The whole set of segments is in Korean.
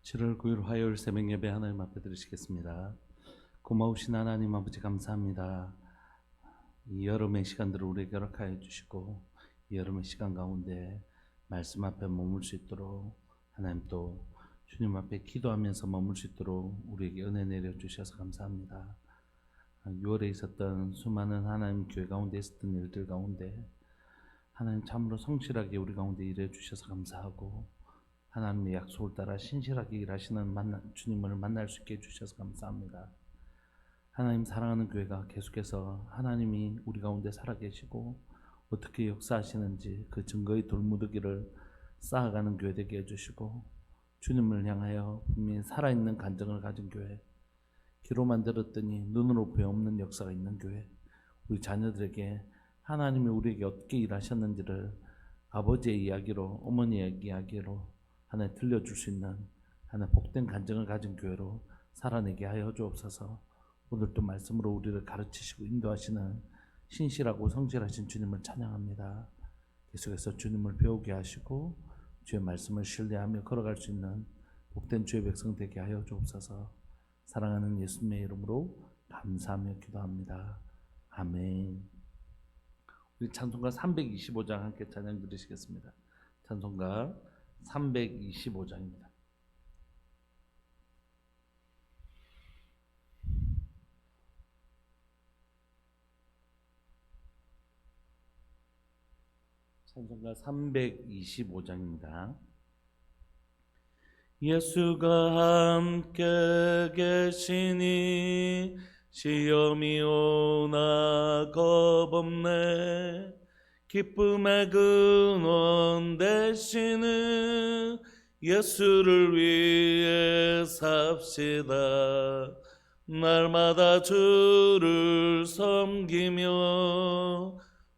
7월 9일 화요일 새벽 예배 하나님 앞에 드리시겠습니다. 고마우신 하나님 아버지 감사합니다. 이 여름의 시간들을 우리에게 허락하여 주시고 이 여름의 시간 가운데 말씀 앞에 머물 수 있도록 하나님 또 주님 앞에 기도하면서 머물 수 있도록 우리에게 은혜 내려주셔서 감사합니다. 6월에 있었던 수많은 하나님 교회 가운데 있었던 일들 가운데 하나님 참으로 성실하게 우리 가운데 일해 주셔서 감사하고 하나님의 약속을 따라 신실하게 일하시는 주님을 만날 수 있게 해주셔서 감사합니다. 하나님 사랑하는 교회가 계속해서 하나님이 우리 가운데 살아계시고 어떻게 역사하시는지 그 증거의 돌무더기를 쌓아가는 교회 되게 해주시고 주님을 향하여 분명히 살아있는 간증을 가진 교회, 귀로만 들었더니 눈으로 보여없는 역사가 있는 교회, 우리 자녀들에게 하나님이 우리에게 어떻게 일하셨는지를 아버지의 이야기로, 어머니의 이야기로 하나님 들려줄 수 있는 하나님 복된 간증을 가진 교회로 살아내게 하여 주옵소서. 오늘도 말씀으로 우리를 가르치시고 인도하시는 신실하고 성실하신 주님을 찬양합니다. 계속해서 주님을 배우게 하시고 주의 말씀을 신뢰하며 걸어갈 수 있는 복된 주의 백성 되게 하여 주옵소서. 사랑하는 예수님의 이름으로 감사하며 기도합니다. 아멘. 우리 찬송가 325장 함께 찬양 드리시겠습니다. 찬송가 325장입니다. 찬송가 325장입니다. 예수가 함께 계시니 시험이 오나 겁없네. 기쁨의 근원 되시는 예수를 위해 삽시다. 날마다 주를 섬기며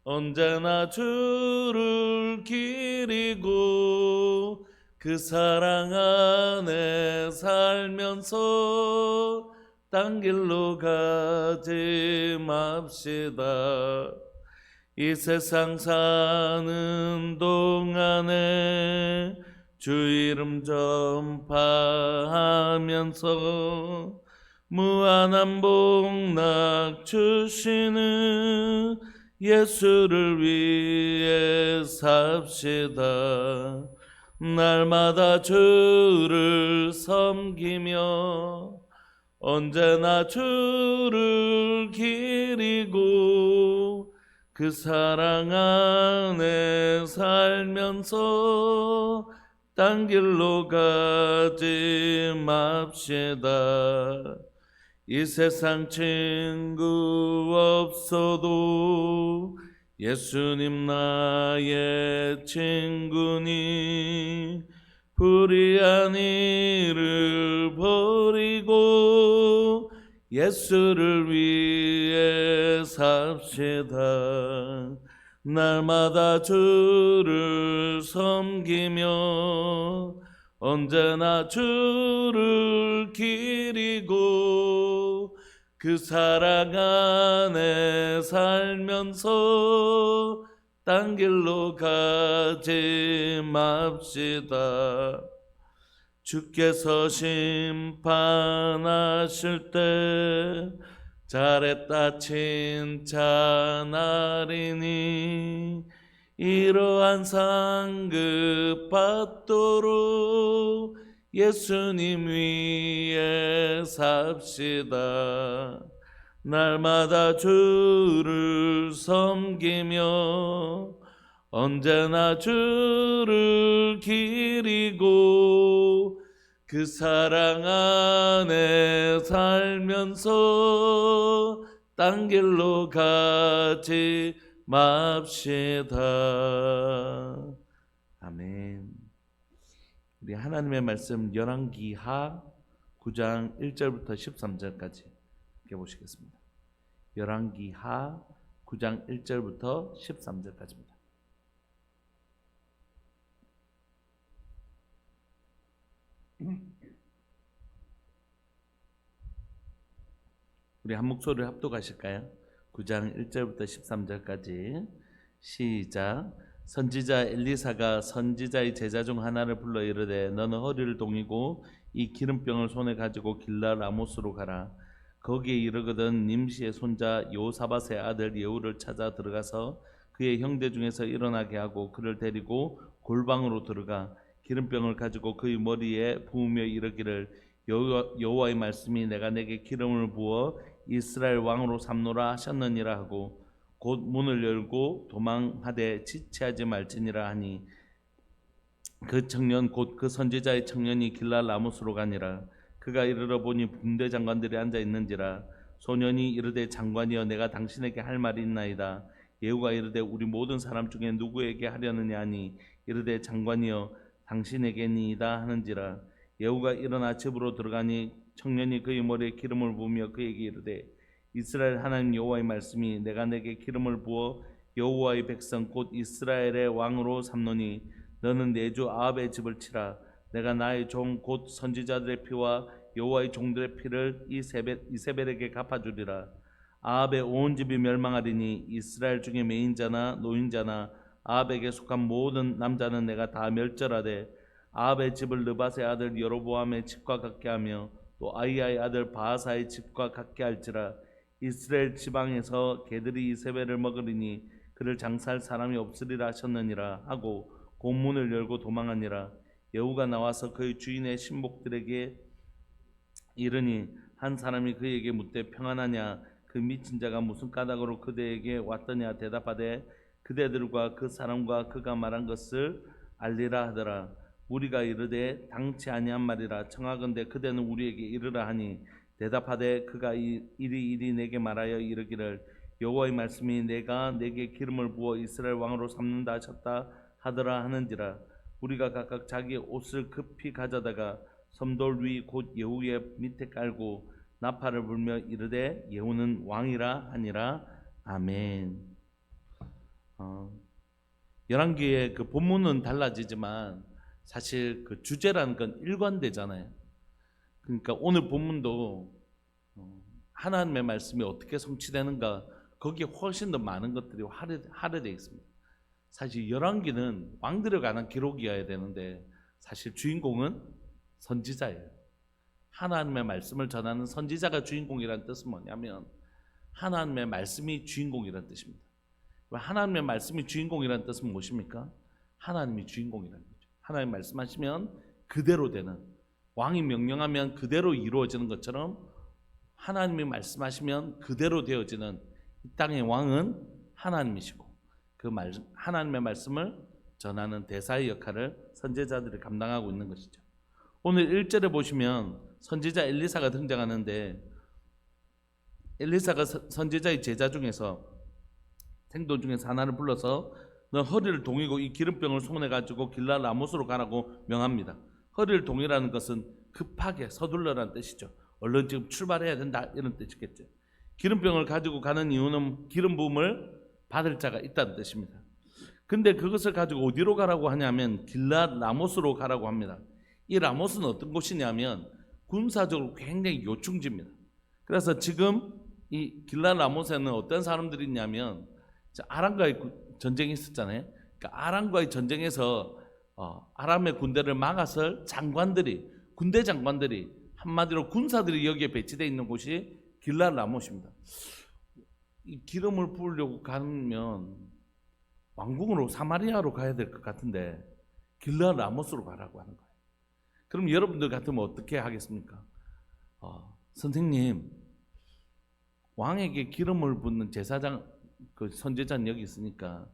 언제나 주를 기리고 그 사랑 안에 살면서 딴 길로 가지 맙시다. 이 세상 사는 동안에 주 이름 전파하면서 무한한 복락 주시는 예수를 위해 삽시다. 날마다 주를 섬기며 언제나 주를 기리고 그 사랑 안에 살면서 딴 길로 가지 맙시다. 이 세상 친구 없어도 예수님 나의 친구니 불의한 일을 버리고 예수를 위해 삽시다. 날마다 주를 섬기며 언제나 주를 기리고 그 사랑 안에 살면서 딴 길로 가지 맙시다. 주께서 심판하실 때 잘했다 칭찬하리니 이러한 상급 받도록 예수님 위에 삽시다. 날마다 주를 섬기며 언제나 주를 기리고 그 사랑 안에 살면서 딴 길로 가지 맙시다. 아멘. 우리 하나님의 말씀 열왕기하 9장 1절부터 13절까지 함께 보시겠습니다. 열왕기하 9장 1절부터 13절까지입니다. 우리 한 목소리를 합독하실까요? 9장 1절부터 13절까지 시작. 선지자 엘리사가 선지자의 제자 중 하나를 불러 이르되 너는 허리를 동이고 이 기름병을 손에 가지고 길라 라모스로 가라. 거기에 이르거든 nim시의 손자 요사밧의 아들 예후를 찾아 들어가서 그의 형제 중에서 일어나게 하고 그를 데리고 골방으로 들어가 기름병을 가지고 그의 머리에 부으며 이르기를 여호와의 말씀이 내가 내게 기름을 부어 이스라엘 왕으로 삼노라 하셨느니라 하고 곧 문을 열고 도망하되 지체하지 말지니라 하니 그 청년 곧 그 선지자의 청년이 길라 라모스로 가니라. 그가 이르러 보니 군대 장관들이 앉아 있는지라. 소년이 이르되 장관이여 내가 당신에게 할 말이 있나이다. 예후가 이르되 우리 모든 사람 중에 누구에게 하려느냐 하니 이르되 장관이여 당신에게니이다 하는지라. 예후가 일어나 집으로 들어가니 청년이 그의 머리에 기름을 부으며 그에게 이르되 이스라엘 하나님 여호와의 말씀이 내가 내게 기름을 부어 여호와의 백성 곧 이스라엘의 왕으로 삼노니 너는 내 주 아합의 집을 치라. 내가 나의 종 곧 선지자들의 피와 여호와의 종들의 피를 이세벨에게 갚아주리라. 아합의 온 집이 멸망하리니 이스라엘 중에 매인자나 노인자나 아합에게 속한 모든 남자는 내가 다 멸절하되 아합의 집을 느밧의 아들 여로보암의 집과 같게 하며 또 아히야의 아들 바하사의 집과 같게 할지라. 이스라엘 지방에서 개들이 이세벨을 먹으리니 그를 장사할 사람이 없으리라 하셨느니라 하고 곤문을 열고 도망하니라. 예후가 나와서 그의 주인의 신복들에게 이르니 한 사람이 그에게 묻되 평안하냐 그 미친 자가 무슨 까닭으로 그대에게 왔더냐 대답하되 그대들과 그 사람과 그가 말한 것을 알리라 하더라. 무리가 이르되 당치 아니한 말이라. 청하건대 그대는 우리에게 이르라 하니 대답하되 그가 이리 내게 말하여 이르기를 여호와의 말씀이 내가 내게 기름을 부어 이스라엘 왕으로 삼는다 하셨다 하더라 하는지라. 우리가 각각 자기 옷을 급히 가져다가 섬돌 위 곧 예후의 밑에 깔고 나팔을 불며 이르되 예후는 왕이라 하니라. 아멘. 열왕기의 그 본문은 달라지지만 사실 그 주제라는 건 일관되잖아요. 그러니까 오늘 본문도 하나님의 말씀이 어떻게 성취되는가 거기에 훨씬 더 많은 것들이 할애되어 있습니다. 사실 열왕기는 왕들에 관한 기록이어야 되는데 사실 주인공은 선지자예요. 하나님의 말씀을 전하는 선지자가 주인공이라는 뜻은 뭐냐면 하나님의 말씀이 주인공이라는 뜻입니다. 하나님의 말씀이 주인공이라는 뜻은 무엇입니까? 하나님이 주인공이라는 거죠. 하나님 말씀하시면 그대로 되는, 왕이 명령하면 그대로 이루어지는 것처럼 하나님이 말씀하시면 그대로 되어지는 이 땅의 왕은 하나님이시고 그 하나님의 말씀을 전하는 대사의 역할을 선지자들이 감당하고 있는 것이죠. 오늘 1절에 보시면 선지자 엘리사가 등장하는데 엘리사가 선지자의 제자 중에서 생돈 중에서 하나를 불러서 너 허리를 동이고 이 기름병을 손에 가지고 길라 라모스로 가라고 명합니다. 허리를 동이라는 것은 급하게 서둘러라는 뜻이죠. 얼른 지금 출발해야 된다 이런 뜻이겠죠. 기름병을 가지고 가는 이유는 기름 부음을 받을 자가 있다는 뜻입니다. 근데 그것을 가지고 어디로 가라고 하냐면 길라 라모스로 가라고 합니다. 이 라모스는 어떤 곳이냐면 군사적으로 굉장히 요충지입니다. 그래서 지금 이 길라 라모스에는 어떤 사람들이 있냐면 아람과의 전쟁이 있었잖아요. 그러니까 아람과의 전쟁에서 아람의 군대를 막았을 장관들이, 군대 장관들이, 한마디로 군사들이 여기에 배치되어 있는 곳이 길라 라모스입니다. 이 기름을 부으려고 가면 왕궁으로 사마리아로 가야 될 것 같은데 길라 라모스로 가라고 하는 거예요. 그럼 여러분들 같으면 어떻게 하겠습니까? 선생님, 왕에게 기름을 붓는 제사장, 그 선지자는 여기 있으니까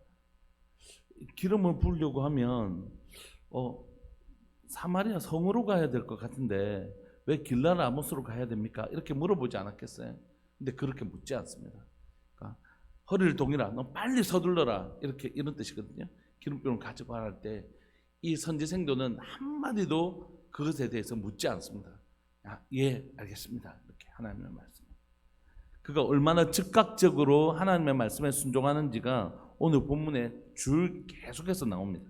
기름을 부으려고 하면 사마리아 성으로 가야 될 것 같은데 왜 길라 라모스로 가야 됩니까? 이렇게 물어보지 않았겠어요? 근데 그렇게 묻지 않습니다. 그러니까 허리를 동이라, 너 빨리 서둘러라, 이런 뜻이거든요. 기름병을 가지고 할 때 이 선지생도는 한마디도 그것에 대해서 묻지 않습니다. 예, 알겠습니다. 이렇게 하나님의 말씀. 그가 얼마나 즉각적으로 하나님의 말씀에 순종하는지가 오늘 본문에 계속해서 나옵니다.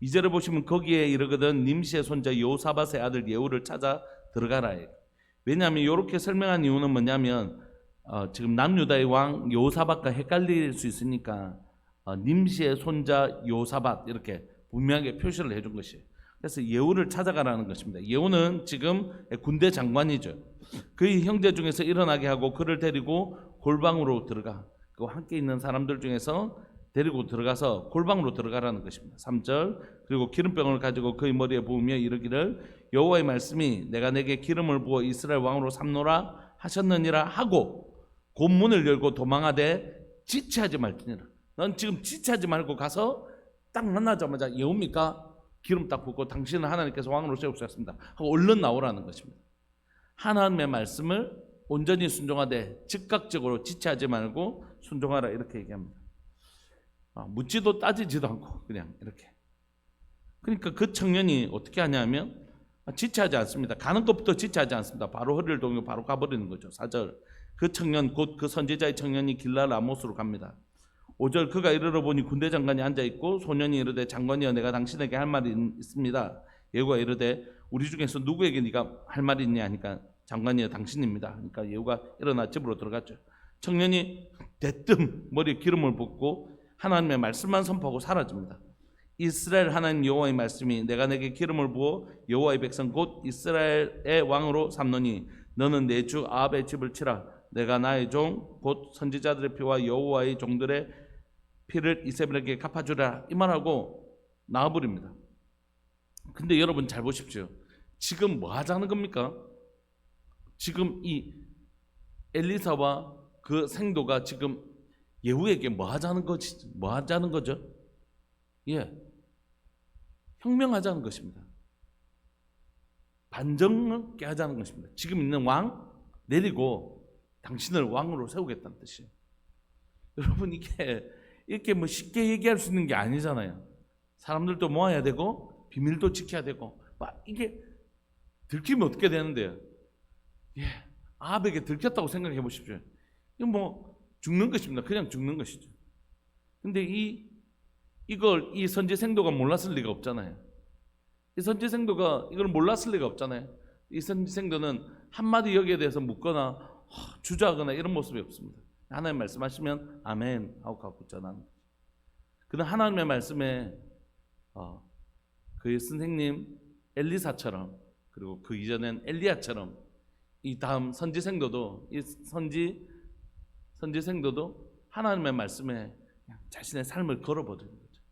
2절에 보시면 거기에 이르거든 nim시의 손자 요사밧의 아들 예후를 찾아 들어가라. 왜냐하면 이렇게 설명한 이유는 뭐냐면 지금 남유다의 왕 요사밧과 헷갈릴 수 있으니까 님시의 손자 요사밧 이렇게 분명하게 표시를 해준 것이에요. 그래서 예후를 찾아가라는 것입니다. 예후는 지금 군대 장관이죠. 그의 형제 중에서 일어나게 하고 그를 데리고 골방으로 들어가. 그 함께 있는 사람들 중에서 데리고 들어가서 골방으로 들어가라는 것입니다. 3절 그리고 기름병을 가지고 그의 머리에 부으며 이르기를 여호와의 말씀이 내가 내게 기름을 부어 이스라엘 왕으로 삼노라 하셨느니라 하고 곧 문을 열고 도망하되 지체하지 말지니라. 넌 지금 지체하지 말고 가서 딱 만나자마자 예후입니까? 기름 딱 붓고 당신은 하나님께서 왕으로 세우셨습니다 하고 얼른 나오라는 것입니다. 하나님의 말씀을 온전히 순종하되 즉각적으로 지체하지 말고 순종하라 이렇게 얘기합니다. 묻지도 따지지도 않고 그냥 이렇게. 그러니까 그 청년이 어떻게 하냐면 지체하지 않습니다. 가는 것부터 지체하지 않습니다. 바로 허리를 동이고 바로 가버리는 거죠. 4절 그 청년 곧 그 선지자의 청년이 길랄 라못으로 갑니다. 5절 그가 이르러 보니 군대 장관이 앉아있고 소년이 이르되 장관이여 내가 당신에게 할 말이 있습니다. 예후가 이르되 우리 중에서 누구에게 네가 할 말이 있냐 하니까 장관이여 당신입니다. 그러니까 예후가 일어나 집으로 들어갔죠. 청년이 대뜸 머리에 기름을 붓고 하나님의 말씀만 선포하고 사라집니다. 이스라엘 하나님 여호와의 말씀이 내가 내게 기름을 부어 여호와의 백성 곧 이스라엘의 왕으로 삼노니 너는 내 주 아합의 집을 치라. 내가 나의 종 곧 선지자들의 피와 여호와의 종들의 피를 이세벨에게 갚아주라 이 말하고 나와버립니다. 근데 여러분 잘 보십시오. 지금 뭐 하자는 겁니까? 지금 이 엘리사와 그 생도가 지금 예후에게 뭐 하자는 거죠? 예, 혁명하자는 것입니다. 반정을 깨하자는 것입니다. 지금 있는 왕 내리고 당신을 왕으로 세우겠다는 뜻이에요. 여러분 이렇게 뭐 쉽게 얘기할 수 있는 게 아니잖아요. 사람들도 모아야 되고 비밀도 지켜야 되고 막 이게 들키면 어떻게 되는데요? 예, 아합에게 들켰다고 생각해 보십시오. 이거 뭐 죽는 것입니다. 그냥 죽는 것이죠. 근데 이걸 이 선지생도가 몰랐을 리가 없잖아요. 이 선지생도가 이걸 몰랐을 리가 없잖아요. 이 선지생도는 한마디 여기에 대해서 묻거나 주저하거나 이런 모습이 없습니다. 하나님 말씀하시면 아멘 하고 가고 전하는 거죠. 그는 하나님의 말씀에 그의 선생님 엘리사처럼 그리고 그 이전엔 엘리야처럼 이 다음 선지생도도 이 선지생도도 하나님의 말씀에 그냥 자신의 삶을 걸어버리는 거죠.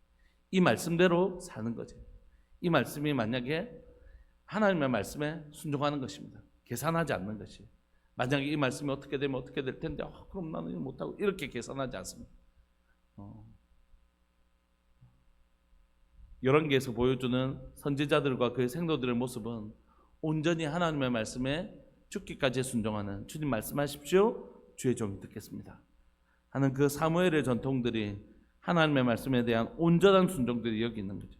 이 말씀대로 사는 거죠. 이 말씀이 만약에 하나님의 말씀에 순종하는 것입니다. 계산하지 않는 것이. 만약에 이 말씀이 어떻게 되면 어떻게 될 텐데 그럼 나는 이거 못하고 이렇게 계산하지 않습니다. 열왕기에서 보여주는 선지자들과 그의 생도들의 모습은 온전히 하나님의 말씀에 죽기까지 순종하는 주님 말씀하십시오 주의 종이 듣겠습니다 하는 그 사무엘의 전통들이 하나님의 말씀에 대한 온전한 순종들이 여기 있는 거죠.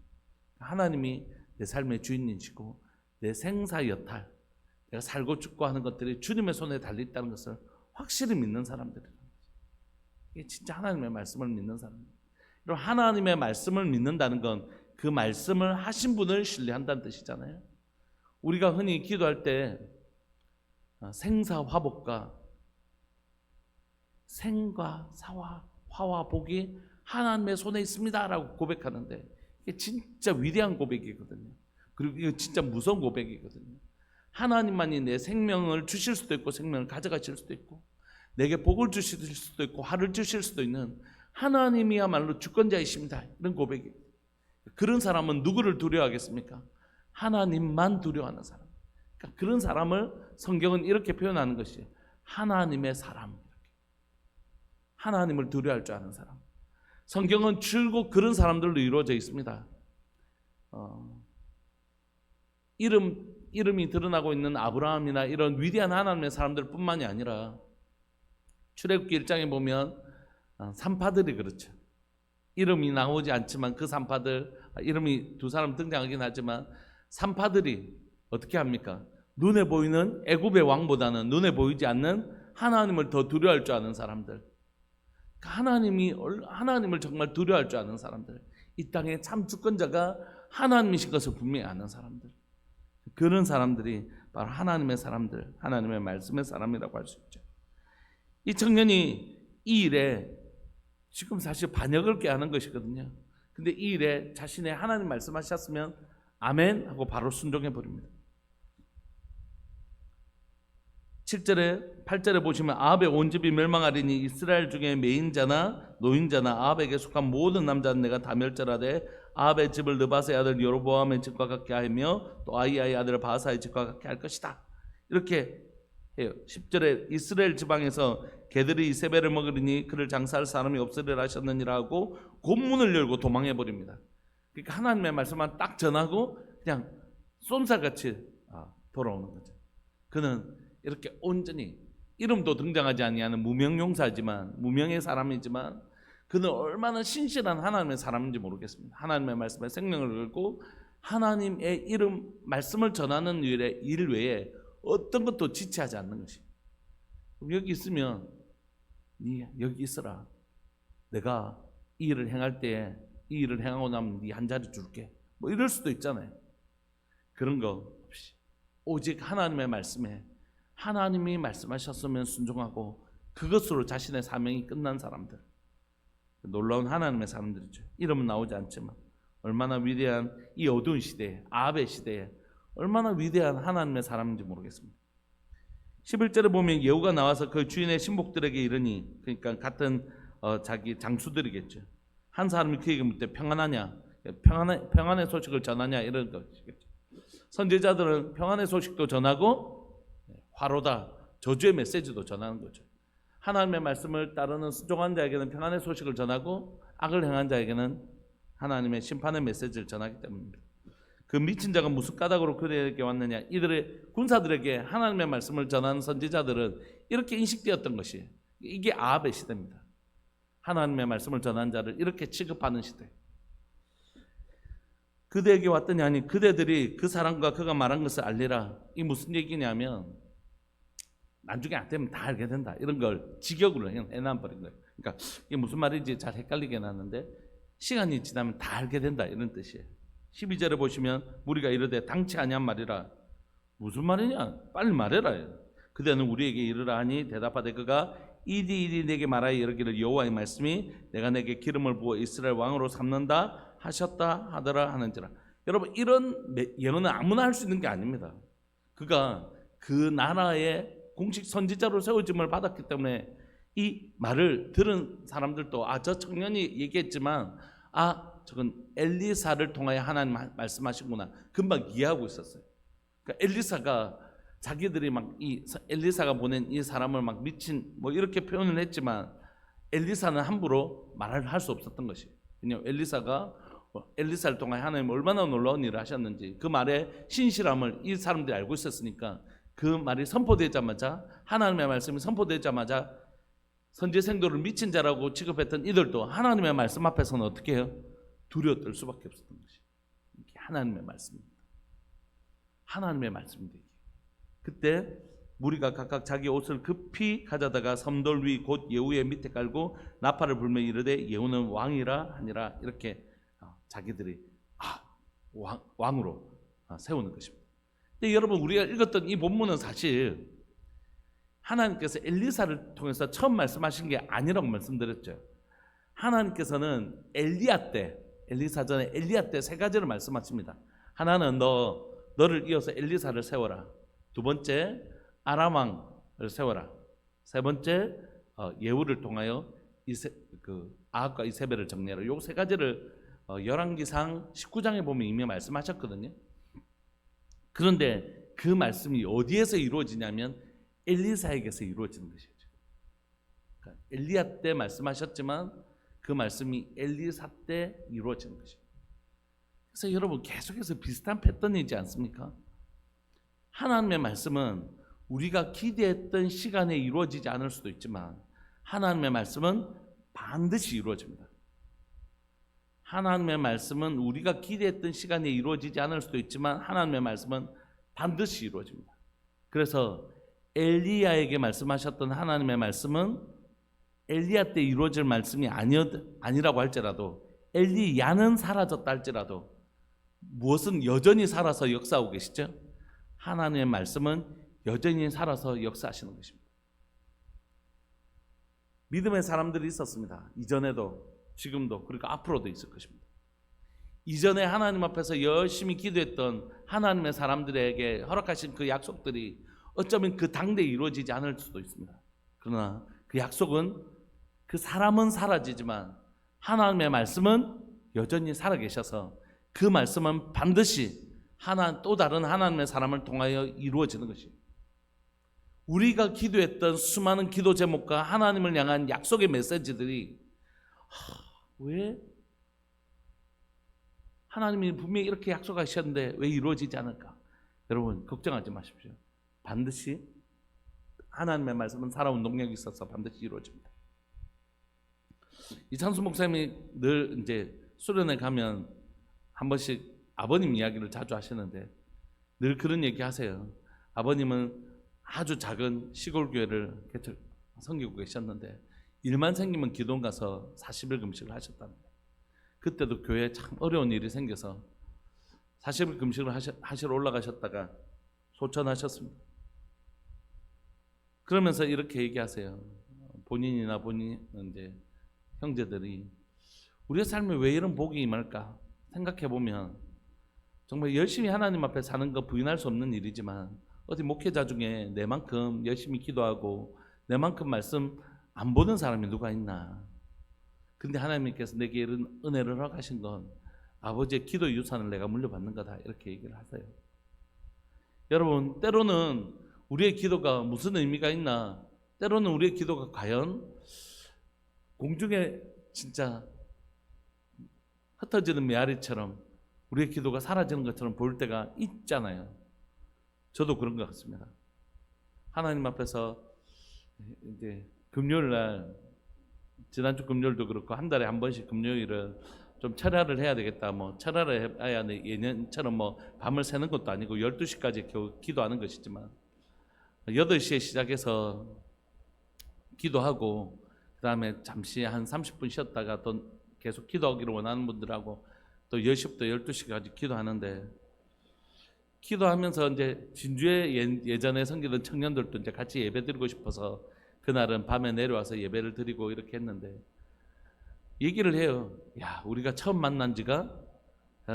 하나님이 내 삶의 주인이시고 내 생사 여탈 내가 살고 죽고 하는 것들이 주님의 손에 달려있다는 것을 확실히 믿는 사람들이라는 거죠. 이게 진짜 하나님의 말씀을 믿는 사람입니다. 그럼 하나님의 말씀을 믿는다는 건 그 말씀을 하신 분을 신뢰한다는 뜻이잖아요. 우리가 흔히 기도할 때 생사 화복과 생과 사와 화와 복이 하나님의 손에 있습니다 라고 고백하는데 이게 진짜 위대한 고백이거든요. 그리고 이거 진짜 무서운 고백이거든요. 하나님만이 내 생명을 주실 수도 있고 생명을 가져가실 수도 있고 내게 복을 주실 수도 있고 화를 주실 수도 있는 하나님이야말로 주권자이십니다. 이런 고백이에요. 그런 사람은 누구를 두려워하겠습니까? 하나님만 두려워하는 사람. 그러니까 그런 사람을 성경은 이렇게 표현하는 것이에요. 하나님의 사람. 하나님을 두려워할 줄 아는 사람. 성경은 줄곧 그런 사람들로 이루어져 있습니다. 이름이 드러나고 있는 아브라함이나 이런 위대한 하나님의 사람들 뿐만이 아니라 출애굽기 1장에 보면 산파들이 그렇죠. 이름이 나오지 않지만 그 산파들 이름이 두 사람 등장하긴 하지만 산파들이 어떻게 합니까? 눈에 보이는 애굽의 왕보다는 눈에 보이지 않는 하나님을 더 두려워할 줄 아는 사람들. 하나님을 정말 두려워할 줄 아는 사람들. 이 땅에 참 주권자가 하나님이신 것을 분명히 아는 사람들. 그런 사람들이 바로 하나님의 사람들, 하나님의 말씀의 사람이라고 할 수 있죠. 이 청년이 이 일에 지금 사실 반역을 꾀하는 것이거든요. 근데 이 일에 자신의 하나님 말씀하셨으면 아멘 하고 바로 순종해 버립니다. 7절에 8절에 보시면 아합의 온 집이 멸망하리니 이스라엘 중에 매인자나 노인자나 아합에게 속한 모든 남자는 내가 다 멸절하되 아합의 집을 느바스의 아들 여로보암의 집과 같게 하며 또 아히야의 아들 바하사의 집과 같게 할 것이다. 이렇게 해요. 10절에 이스라엘 지방에서 개들이 이세벨을 먹으리니 그를 장사할 사람이 없으리라 하셨느니라 하고 곤문을 열고 도망해 버립니다. 그러니까 하나님의 말씀만 딱 전하고 그냥 쏜살같이 돌아오는 거죠. 그는 이렇게 온전히 이름도 등장하지 아니하는 무명용사지만 무명의 사람이지만 그는 얼마나 신실한 하나님의 사람인지 모르겠습니다. 하나님의 말씀에 생명을 걸고 하나님의 이름 말씀을 전하는 일 외에 어떤 것도 지체하지 않는 것이. 여기 있으면 네 여기 있어라. 내가 이 일을 행할 때에 이 일을 행하고 나면 네 한 자리 줄게. 뭐 이럴 수도 있잖아요. 그런 거 없이 오직 하나님의 말씀에 하나님이 말씀하셨으면 순종하고 그것으로 자신의 사명이 끝난 사람들, 놀라운 하나님의 사람들이죠. 이름은 나오지 않지만 얼마나 위대한 이 어두운 시대에 아합의 시대에 얼마나 위대한 하나님의 사람인지 모르겠습니다. 11절에 보면 예후가 나와서 그 주인의 신복들에게 이르니, 그러니까 같은 자기 장수들이겠죠. 한 사람이 그에게 묻되 평안하냐, 평안의 소식을 전하냐 이런 것이겠죠. 선지자들은 평안의 소식도 전하고 화로다 저주의 메시지도 전하는 거죠. 하나님의 말씀을 따르는 순종한 자에게는 평안의 소식을 전하고 악을 행한 자에게는 하나님의 심판의 메시지를 전하기 때문입니다. 그 미친 자가 무슨 까닭으로 그들에게 왔느냐, 이들의 군사들에게 하나님의 말씀을 전하는 선지자들은 이렇게 인식되었던 것이, 이게 아합의 시대입니다. 하나님의 말씀을 전하는 자를 이렇게 취급하는 시대. 그대에게 왔더니 아니 그대들이 그 사람과 그가 말한 것을 알리라. 이 무슨 얘기냐면 나중에 안 되면 다 알게 된다. 이런 걸 직역으로 해놔버린 거예요. 그러니까 이게 무슨 말인지 잘 헷갈리게 해놨는데 시간이 지나면 다 알게 된다 이런 뜻이에요. 12절에 보시면 무리가 이르되 당치 아니한 말이라. 무슨 말이냐? 빨리 말해라. 그대는 우리에게 이르라 하니 대답하되 그가 이리 내게 말하여 이르기를 여호와의 말씀이 내가 내게 기름을 부어 이스라엘 왕으로 삼는다 하셨다 하더라 하는지라. 여러분 이런 예언은 아무나 할 수 있는 게 아닙니다. 그가 그 나라의 공식 선지자로 세워짐을 받았기 때문에 이 말을 들은 사람들도 저 청년이 얘기했지만 저건 엘리사를 통하여 하나님 말씀하시구나 금방 이해하고 있었어요. 그러니까 엘리사가 자기들이 막 이 엘리사가 보낸 이 사람을 막 미친 뭐 이렇게 표현을 했지만 엘리사는 함부로 말을 할 수 없었던 것이. 왜냐하면 엘리사가 엘리사를 통하여 하나님 얼마나 놀라운 일을 하셨는지 그 말의 신실함을 이 사람들이 알고 있었으니까 그 말이 선포되자마자 하나님의 말씀이 선포되자마자 선지생도를 미친 자라고 취급했던 이들도 하나님의 말씀 앞에서는 어떻게 해요? 두려워 떨 수밖에 없었던 것이. 이게 하나님의 말씀입니다. 하나님의 말씀입니다. 그때 무리가 각각 자기 옷을 급히 가져다가 섬돌 위 곧 예후의 밑에 깔고 나팔을 불며 이르되 예후는 왕이라 하니라. 이렇게 자기들이 왕으로 세우는 것입니다. 근데 여러분 우리가 읽었던 이 본문은 사실 하나님께서 엘리사를 통해서 처음 말씀하신 게 아니라고 말씀드렸죠. 하나님께서는 엘리야 때, 엘리사 전에 엘리야 때 세 가지를 말씀하십니다. 하나는 너를 이어서 엘리사를 세워라. 두 번째 아람 왕을 세워라. 세 번째 예후를 통하여 아합과 이세벨을 정리하라. 요 세 가지를 열왕기상 19장에 보면 이미 말씀하셨거든요. 그런데 그 말씀이 어디에서 이루어지냐면 엘리사에게서 이루어지는 것이죠. 그러니까 엘리야 때 말씀하셨지만 그 말씀이 엘리사 때 이루어지는 것이죠. 그래서 여러분 계속해서 비슷한 패턴이지 않습니까? 하나님의 말씀은 우리가 기대했던 시간에 이루어지지 않을 수도 있지만 하나님의 말씀은 반드시 이루어집니다. 하나님의 말씀은 우리가 기대했던 시간에 이루어지지 않을 수도 있지만 하나님의 말씀은 반드시 이루어집니다. 그래서 엘리야에게 말씀하셨던 하나님의 말씀은 엘리야 때 이루어질 말씀이 아니라고 할지라도 엘리야는 사라졌다 할지라도 무엇은 여전히 살아서 역사하고 계시죠? 하나님의 말씀은 여전히 살아서 역사하시는 것입니다. 믿음의 사람들이 있었습니다. 이전에도 지금도 그리고 앞으로도 있을 것입니다. 이전에 하나님 앞에서 열심히 기도했던 하나님의 사람들에게 허락하신 그 약속들이 어쩌면 그 당대에 이루어지지 않을 수도 있습니다. 그러나 그 약속은, 그 사람은 사라지지만 하나님의 말씀은 여전히 살아계셔서 그 말씀은 반드시 또 다른 하나님의 사람을 통하여 이루어지는 것이에요. 우리가 기도했던 수많은 기도 제목과 하나님을 향한 약속의 메시지들이 왜 하나님이 분명히 이렇게 약속하셨는데 왜 이루어지지 않을까? 여러분 걱정하지 마십시오. 반드시 하나님의 말씀은 살아온 능력이 있어서 반드시 이루어집니다. 이창수 목사님이 늘 이제 수련회 가면 한 번씩 아버님 이야기를 자주 하시는데 늘 그런 얘기 하세요. 아버님은 아주 작은 시골 교회를 섬기고 계셨는데 일만 생기면 기도원 가서 40일 금식을 하셨다는 거예요. 그때도 교회에 참 어려운 일이 생겨서 40일 금식을 하시러 올라가셨다가 소천하셨습니다. 그러면서 이렇게 얘기하세요. 본인이나 이제 형제들이 우리의 삶에 왜 이런 복이 임할까 생각해 보면 정말 열심히 하나님 앞에 사는 거 부인할 수 없는 일이지만 어디 목회자 중에 내만큼 열심히 기도하고 내만큼 말씀 안 보는 사람이 누가 있나? 근데 하나님께서 내게 이런 은혜를 허락하신 건 아버지의 기도 유산을 내가 물려받는 거다, 이렇게 얘기를 하세요. 여러분 때로는 우리의 기도가 무슨 의미가 있나? 때로는 우리의 기도가 과연 공중에 진짜 흩어지는 메아리처럼 우리의 기도가 사라지는 것처럼 보일 때가 있잖아요. 저도 그런 것 같습니다. 하나님 앞에서 이제 금요일 날, 지난주 금요일도 그렇고 한 달에 한 번씩 금요일은 좀 철야를 해야 되겠다. 뭐 철야를 해야 예년처럼 뭐 밤을 새는 것도 아니고 12시까지 겨우 기도하는 것이지만 8시에 시작해서 기도하고 그 다음에 잠시 한 30분 쉬었다가 또 계속 기도하기를 원하는 분들하고 또 10시부터 12시까지 기도하는데, 기도하면서 이제 진주에 예전에 섬기던 청년들도 이제 같이 예배 드리고 싶어서 그날은 밤에 내려와서 예배를 드리고 이렇게 했는데 얘기를 해요. 야, 우리가 처음 만난 지가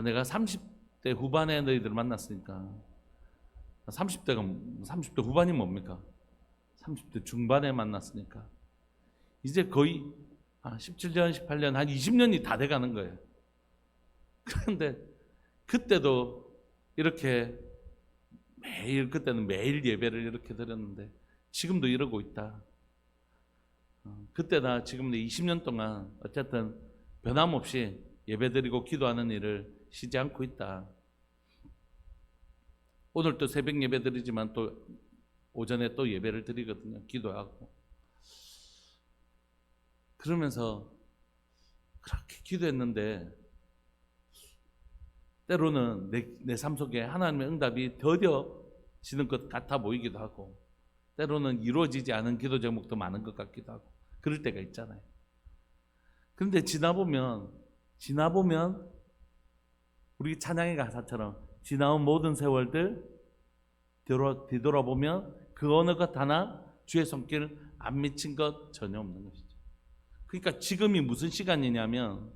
내가 30대 후반에 너희들 만났으니까 30대 후반이 뭡니까? 30대 중반에 만났으니까 이제 거의 17년, 18년, 한 20년이 다 돼가는 거예요. 그런데 그때도 이렇게 그때는 매일 예배를 이렇게 드렸는데 지금도 이러고 있다. 그때나 지금도 20년 동안 어쨌든 변함없이 예배드리고 기도하는 일을 쉬지 않고 있다. 오늘 또 새벽 예배 드리지만 또 오전에 또 예배를 드리거든요. 기도하고. 그러면서 그렇게 기도했는데 때로는 내 삶 속에 하나님의 응답이 더뎌지는 것 같아 보이기도 하고 때로는 이루어지지 않은 기도 제목도 많은 것 같기도 하고 그럴 때가 있잖아요. 그런데 지나보면 우리 찬양의 가사처럼 지나온 모든 세월들 뒤돌아보면 그 어느 것 하나 주의 손길 안 미친 것 전혀 없는 것이죠. 그러니까 지금이 무슨 시간이냐면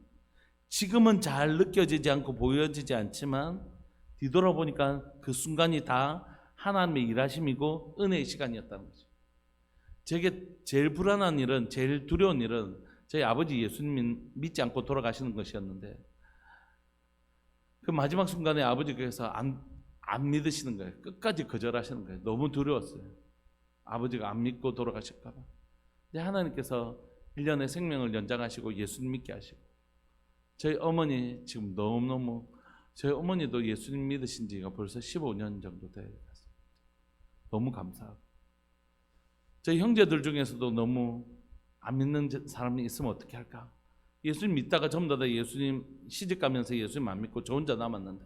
지금은 잘 느껴지지 않고 보여지지 않지만 뒤돌아보니까 그 순간이 다 하나님의 일하심이고 은혜의 시간이었다는 거죠. 제게 제일 불안한 일은, 제일 두려운 일은 저희 아버지 예수님 믿지 않고 돌아가시는 것이었는데 그 마지막 순간에 아버지께서 안 믿으시는 거예요. 끝까지 거절하시는 거예요. 너무 두려웠어요. 아버지가 안 믿고 돌아가실까 봐. 근데 하나님께서 1년의 생명을 연장하시고 예수님 믿게 하시고 저희 어머니 지금 너무너무 저희 어머니도 예수님 믿으신 지가 벌써 15년 정도 돼갔습니다. 너무 감사하고 저희 형제들 중에서도 너무 안 믿는 사람이 있으면 어떻게 할까? 예수님 믿다가 전부 다 예수님 시집가면서 예수님 안 믿고 저 혼자 남았는데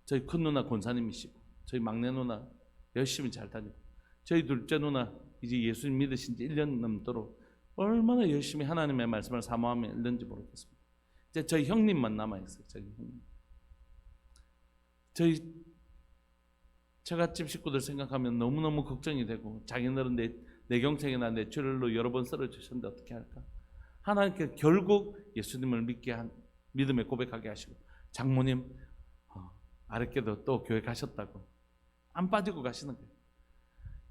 저희 큰 누나 권사님이시고 저희 막내 누나 열심히 잘 다니고 저희 둘째 누나 이제 예수님 믿으신 지 1년 넘도록 얼마나 열심히 하나님의 말씀을 사모하며 읽는지 모르겠습니다. 이제 저희 형님만 남아있어요. 저희 형님. 저희 처갓집 식구들 생각하면 너무너무 걱정이 되고 자기네들은 뇌경색이나 뇌출혈로 여러 번 쓰러지셨는데 어떻게 할까? 하나님께 결국 예수님을 믿음에 고백하게 하시고, 장모님 아랫게도 또 교회 가셨다고 안 빠지고 가시는 거예요.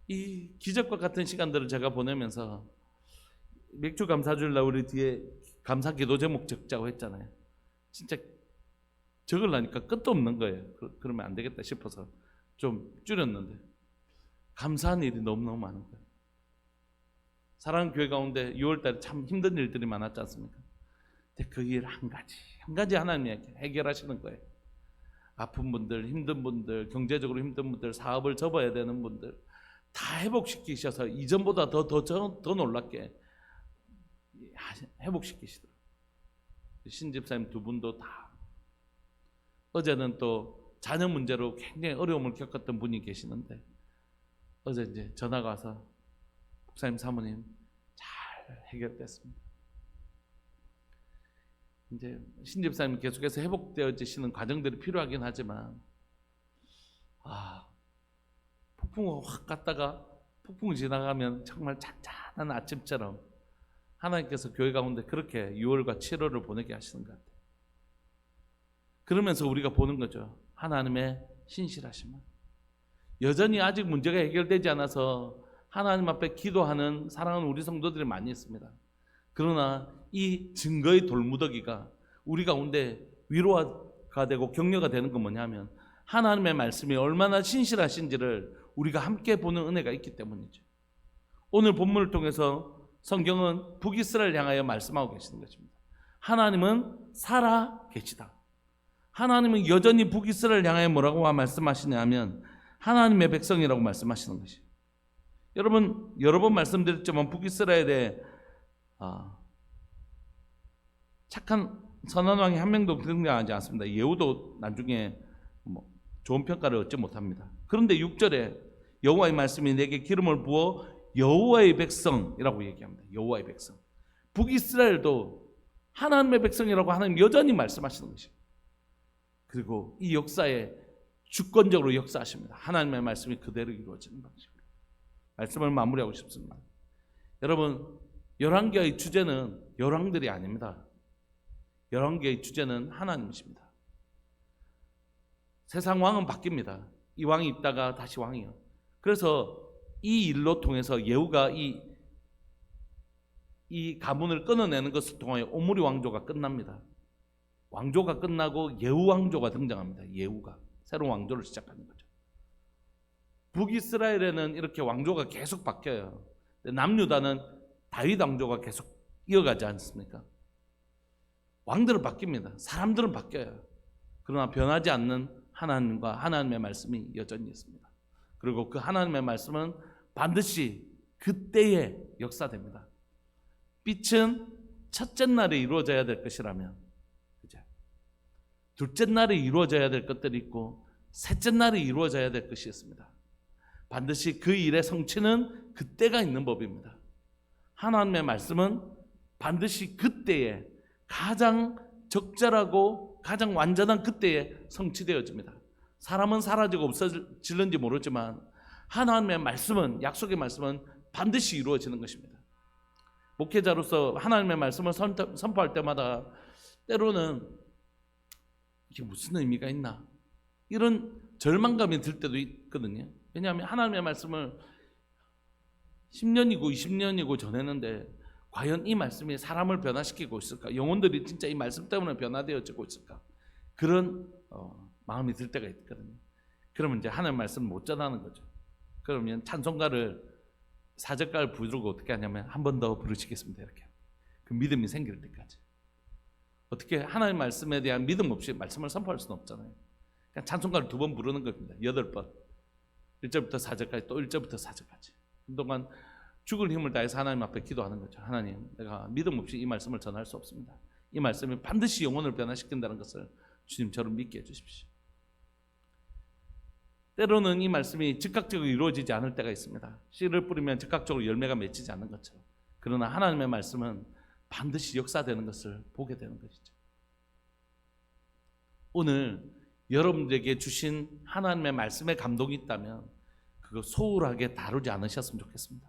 이 기적과 같은 시간들을 제가 보내면서, 맥주 감사주일날 우리 뒤에 감사 기도 제목 적자고 했잖아요. 진짜 적으려니까 끝도 없는 거예요. 그러면 안 되겠다 싶어서 좀 줄였는데, 감사한 일이 너무너무 많은 거예요. 사랑하는 교회 가운데 6월달에 참 힘든 일들이 많았지 않습니까? 근데 그 일 한 가지 하나님이 해결하시는 거예요. 아픈 분들, 힘든 분들, 경제적으로 힘든 분들, 사업을 접어야 되는 분들 다 회복시키셔서 이전보다 더 놀랍게 회복시키시더라고요. 신집사님 두 분도 다. 어제는 또 자녀 문제로 굉장히 어려움을 겪었던 분이 계시는데, 어제 이제 전화가 와서 목사님, 사모님 잘 해결됐습니다. 이제 신집사님 계속해서 회복되어지시는 과정들이 필요하긴 하지만, 폭풍우가 확 갔다가 폭풍이 지나가면 정말 잔잔한 아침처럼 하나님께서 교회 가운데 그렇게 6월과 7월을 보내게 하시는 것 같아요. 그러면서 우리가 보는 거죠. 하나님의 신실하심을. 여전히 아직 문제가 해결되지 않아서 하나님 앞에 기도하는 사랑하는 우리 성도들이 많이 있습니다. 그러나 이 증거의 돌무더기가 우리 가운데 위로가 되고 격려가 되는 건 뭐냐면, 하나님의 말씀이 얼마나 신실하신지를 우리가 함께 보는 은혜가 있기 때문이죠. 오늘 본문을 통해서 성경은 북이스라엘을 향하여 말씀하고 계시는 것입니다. 하나님은 살아 계시다. 하나님은 여전히 북이스라엘을 향하여 뭐라고 말씀하시냐면 하나님의 백성이라고 말씀하시는 것이에요. 여러분, 여러 번 말씀드렸지만 북이스라엘에 착한 선한 왕이 한 명도 등장하지 않습니다. 예후도 나중에 좋은 평가를 얻지 못합니다. 그런데 6절에 여호와의 말씀이 내게 기름을 부어 여호와의 백성이라고 얘기합니다. 여호와의 백성. 북이스라엘도 하나님의 백성이라고 하나님 여전히 말씀하시는 것이에요. 그리고 이 역사에 주권적으로 역사하십니다. 하나님의 말씀이 그대로 이루어지는 방식으로. 말씀을 마무리하고 싶습니다. 여러분, 열왕기의 주제는 열왕들이 아닙니다. 열왕기의 주제는 하나님이십니다. 세상 왕은 바뀝니다. 이 왕이 있다가 다시 왕이요. 그래서 이 일로 통해서 예후가 이 가문을 끊어내는 것을 통하여 오므리 왕조가 끝납니다. 왕조가 끝나고 예후 왕조가 등장합니다. 예후가 새로운 왕조를 시작하는 거죠. 북이스라엘에는 이렇게 왕조가 계속 바뀌어요. 남유다는 다윗 왕조가 계속 이어가지 않습니까? 왕들은 바뀝니다. 사람들은 바뀌어요. 그러나 변하지 않는 하나님과 하나님의 말씀이 여전히 있습니다. 그리고 그 하나님의 말씀은 반드시 그때에 역사됩니다. 빛은 첫째 날에 이루어져야 될 것이라면, 둘째 날에 이루어져야 될 것들이 있고 셋째 날에 이루어져야 될 것이 있습니다. 반드시 그 일의 성취는 그때가 있는 법입니다. 하나님의 말씀은 반드시 그때에 가장 적절하고 가장 완전한 그때에 성취되어집니다. 사람은 사라지고 없어질는지 모르지만 하나님의 말씀은, 약속의 말씀은 반드시 이루어지는 것입니다. 목회자로서 하나님의 말씀을 선포할 때마다 때로는 이게 무슨 의미가 있나, 이런 절망감이 들 때도 있거든요. 왜냐하면 하나님의 말씀을 10년이고 20년이고 전했는데 과연 이 말씀이 사람을 변화시키고 있을까? 영혼들이 진짜 이 말씀 때문에 변화되어지고 있을까? 그런 마음이 들 때가 있거든요. 그러면 이제 하나님의 말씀을 못 전하는 거죠. 그러면 찬송가를 사절가를 부르고 어떻게 하냐면 한 번 더 부르시겠습니다. 이렇게 그 믿음이 생길 때까지. 어떻게 하나님의 말씀에 대한 믿음 없이 말씀을 선포할 수는 없잖아요. 그냥 찬송가를 2번 부르는 겁니다. 8번. 1절부터 4절까지 또 1절부터 4절까지. 그동안 죽을 힘을 다해서 하나님 앞에 기도하는 거죠. 하나님, 내가 믿음 없이 이 말씀을 전할 수 없습니다. 이 말씀이 반드시 영혼을 변화시킨다는 것을 주님 저를 믿게 해주십시오. 때로는 이 말씀이 즉각적으로 이루어지지 않을 때가 있습니다. 씨를 뿌리면 즉각적으로 열매가 맺히지 않는 것처럼. 그러나 하나님의 말씀은 반드시 역사되는 것을 보게 되는 것이죠. 오늘 여러분들에게 주신 하나님의 말씀에 감동이 있다면 그거 소홀하게 다루지 않으셨으면 좋겠습니다.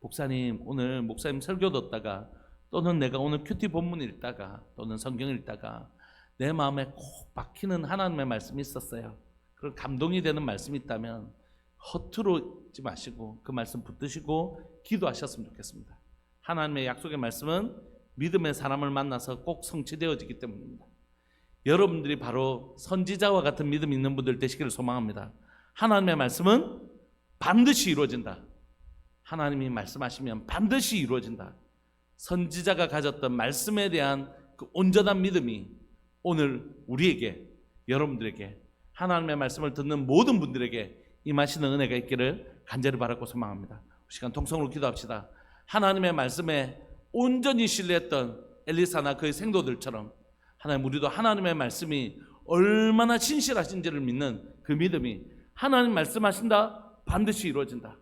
목사님 오늘 목사님 설교 듣다가 또는 내가 오늘 큐티 본문 읽다가 또는 성경 읽다가 내 마음에 꼭 박히는 하나님의 말씀이 있었어요. 그런 감동이 되는 말씀이 있다면 허투루 있지 마시고 그 말씀 붙드시고 기도하셨으면 좋겠습니다. 하나님의 약속의 말씀은 믿음의 사람을 만나서 꼭 성취되어지기 때문입니다. 여러분들이 바로 선지자와 같은 믿음 있는 분들 되시기를 소망합니다. 하나님의 말씀은 반드시 이루어진다. 하나님이 말씀하시면 반드시 이루어진다. 선지자가 가졌던 말씀에 대한 그 온전한 믿음이 오늘 우리에게, 여러분들에게, 하나님의 말씀을 듣는 모든 분들에게 임하시는 은혜가 있기를 간절히 바라고 소망합니다. 시간 통성으로 기도합시다. 하나님의 말씀에 온전히 신뢰했던 엘리사나 그의 생도들처럼 하나님, 우리도 하나님의 말씀이 얼마나 신실하신지를 믿는 그 믿음이, 하나님 말씀하신다 반드시 이루어진다.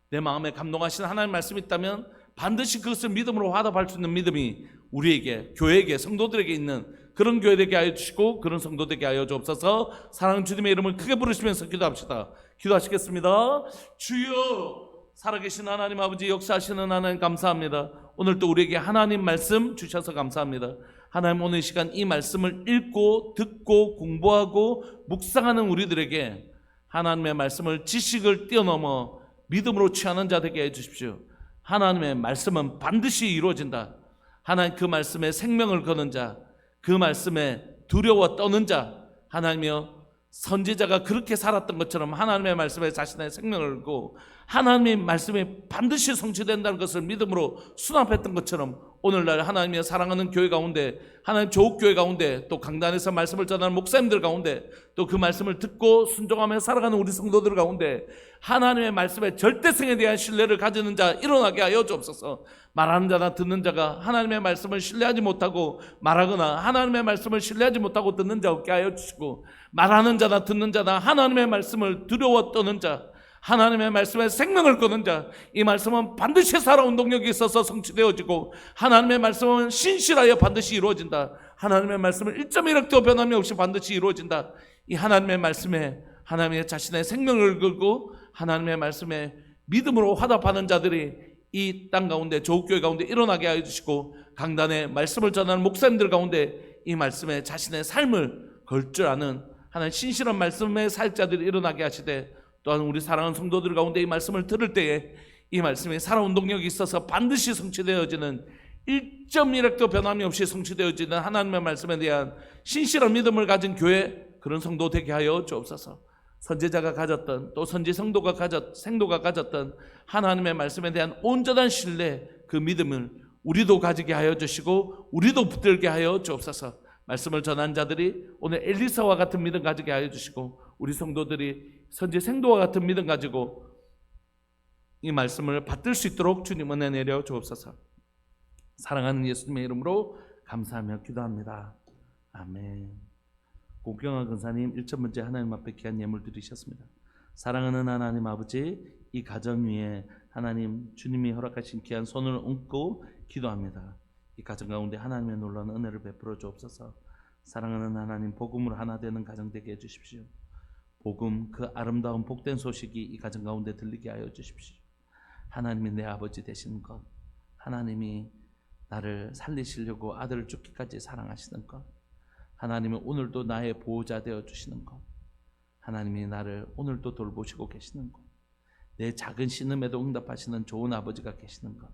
내 마음에 감동하시는 하나님 말씀이 있다면 반드시 그것을 믿음으로 화답할 수 있는 믿음이 우리에게, 교회에게, 성도들에게 있는 그런 교회 되게 하여 주시고 그런 성도 되게 하여 주옵소서. 사랑하는 주님의 이름을 크게 부르시면서 기도합시다. 기도하시겠습니다. 주여, 살아계신 하나님 아버지, 역사하시는 하나님 감사합니다. 오늘 또 우리에게 하나님 말씀 주셔서 감사합니다. 하나님, 오늘 이 시간 이 말씀을 읽고 듣고 공부하고 묵상하는 우리들에게 하나님의 말씀을 지식을 뛰어넘어 믿음으로 취하는 자 되게 해주십시오. 하나님의 말씀은 반드시 이루어진다. 하나님, 그 말씀에 생명을 거는 자, 그 말씀에 두려워 떠는 자, 하나님이여, 선지자가 그렇게 살았던 것처럼 하나님의 말씀에 자신의 생명을 걸고 하나님의 말씀이 반드시 성취된다는 것을 믿음으로 수납했던 것처럼 오늘날 하나님의 사랑하는 교회 가운데, 하나님 조국교회 가운데, 또 강단에서 말씀을 전하는 목사님들 가운데, 또 그 말씀을 듣고 순종하며 살아가는 우리 성도들 가운데 하나님의 말씀의 절대성에 대한 신뢰를 가지는 자 일어나게 하여 주옵소서. 말하는 자나 듣는 자가 하나님의 말씀을 신뢰하지 못하고 말하거나 하나님의 말씀을 신뢰하지 못하고 듣는 자 없게 하여 주시고, 말하는 자나 듣는 자나 하나님의 말씀을 두려워 떠는 자, 하나님의 말씀에 생명을 거는 자, 이 말씀은 반드시 살아온 동력이 있어서 성취되어지고 하나님의 말씀은 신실하여 반드시 이루어진다. 하나님의 말씀을 1.1억도 변함이 없이 반드시 이루어진다. 이 하나님의 말씀에 하나님의 자신의 생명을 걸고 하나님의 말씀에 믿음으로 화답하는 자들이 이 땅 가운데, 조국교회 가운데 일어나게 하여 주시고, 강단에 말씀을 전하는 목사님들 가운데 이 말씀에 자신의 삶을 걸 줄 아는 하나님 신실한 말씀의 사역자들이 일어나게 하시되, 또한 우리 사랑하는 성도들 가운데 이 말씀을 들을 때에 이 말씀에 살아온 동력이 있어서 반드시 성취되어지는, 1.1억도 변함이 없이 성취되어지는 하나님의 말씀에 대한 신실한 믿음을 가진 교회, 그런 성도 되게 하여 주옵소서. 선지자가 가졌던, 또 선지 생도가 가졌던 하나님의 말씀에 대한 온전한 신뢰, 그 믿음을 우리도 가지게 하여 주시고 우리도 붙들게 하여 주옵소서. 말씀을 전한 자들이 오늘 엘리사와 같은 믿음 가지게 하여 주시고, 우리 성도들이 선지 생도와 같은 믿음 가지고 이 말씀을 받들 수 있도록 주님 은혜 내려 주옵소서. 사랑하는 예수님의 이름으로 감사하며 기도합니다. 아멘. 고경화 근사님 1천 번째 하나님 앞에 귀한 예물 드리셨습니다. 사랑하는 하나님 아버지, 이 가정 위에 하나님 주님이 허락하신 귀한 손을 얹고 기도합니다. 이 가정 가운데 하나님의 놀라운 은혜를 베풀어 주옵소서. 사랑하는 하나님, 복음으로 하나 되는 가정 되게 해주십시오. 복음, 그 아름다운 복된 소식이 이 가정 가운데 들리게 하여 주십시오. 하나님이 내 아버지 되시는 것, 하나님이 나를 살리시려고 아들을 죽기까지 사랑하시는 것, 하나님이 오늘도 나의 보호자 되어 주시는 것, 하나님이 나를 오늘도 돌보시고 계시는 것, 내 작은 신음에도 응답하시는 좋은 아버지가 계시는 것,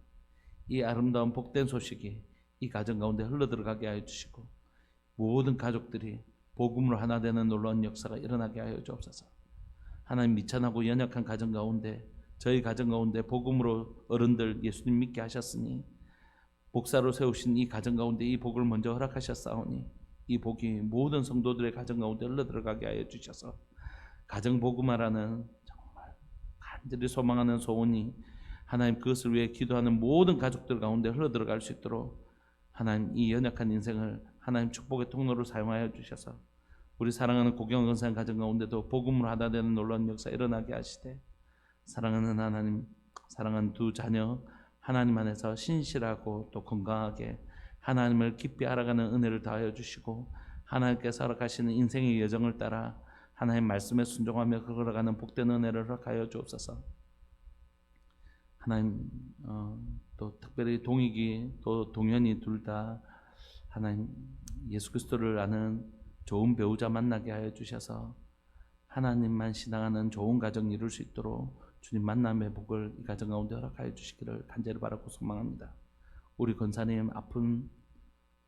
이 아름다운 복된 소식이 이 가정 가운데 흘러들어가게 하여 주시고, 모든 가족들이 복음으로 하나 되는 놀라운 역사가 일어나게 하여 주옵소서. 하나님, 미천하고 연약한 가정 가운데, 저희 가정 가운데 복음으로 어른들 예수님 믿게 하셨으니 목사로 세우신 이 가정 가운데 이 복을 먼저 허락하셨사오니 이 복이 모든 성도들의 가정 가운데 흘러들어가게 하여 주셔서 가정 복음화라는 정말 간절히 소망하는 소원이 하나님, 그것을 위해 기도하는 모든 가족들 가운데 흘러들어갈 수 있도록 하나님, 이 연약한 인생을 하나님 축복의 통로로 사용하여 주셔서 우리 사랑하는 고경 건사님 가정 가운데도 복음으로 하나 되는 놀라운 역사 일어나게 하시되, 사랑하는 하나님, 사랑하는 두 자녀 하나님 안에서 신실하고 또 건강하게 하나님을 깊이 알아가는 은혜를 더하여 주시고, 하나님께서 허락하시는 인생의 여정을 따라 하나님 말씀에 순종하며 걸어가는 복된 은혜를 허락하여 주옵소서. 하나님 또 특별히 동익이 또 동현이 둘 다 하나님 예수 그리스도를 아는 좋은 배우자 만나게 하여 주셔서 하나님만 신앙하는 좋은 가정 이룰 수 있도록 주님 만남의 복을 이 가정 가운데 허락하여 주시기를 간절히 바라고 소망합니다. 우리 권사님 아픈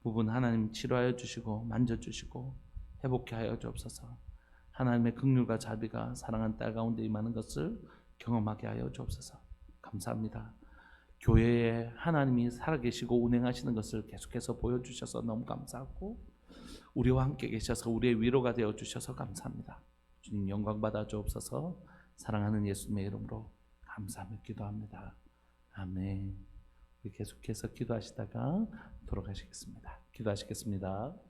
부분 하나님 치료하여 주시고 만져주시고 회복케 하여 주옵소서. 하나님의 긍휼과 자비가 사랑하는 딸 가운데 임하는 것을 경험하게 하여 주옵소서. 감사합니다. 교회에 하나님이 살아계시고 운행하시는 것을 계속해서 보여주셔서 너무 감사하고 우리와 함께 계셔서 우리의 위로가 되어 주셔서 감사합니다. 주님 영광 받아 주옵소서. 사랑하는 예수님의 이름으로 감사하며 기도합니다. 아멘. 우리 계속해서 기도하시다가 돌아가시겠습니다. 기도하시겠습니다.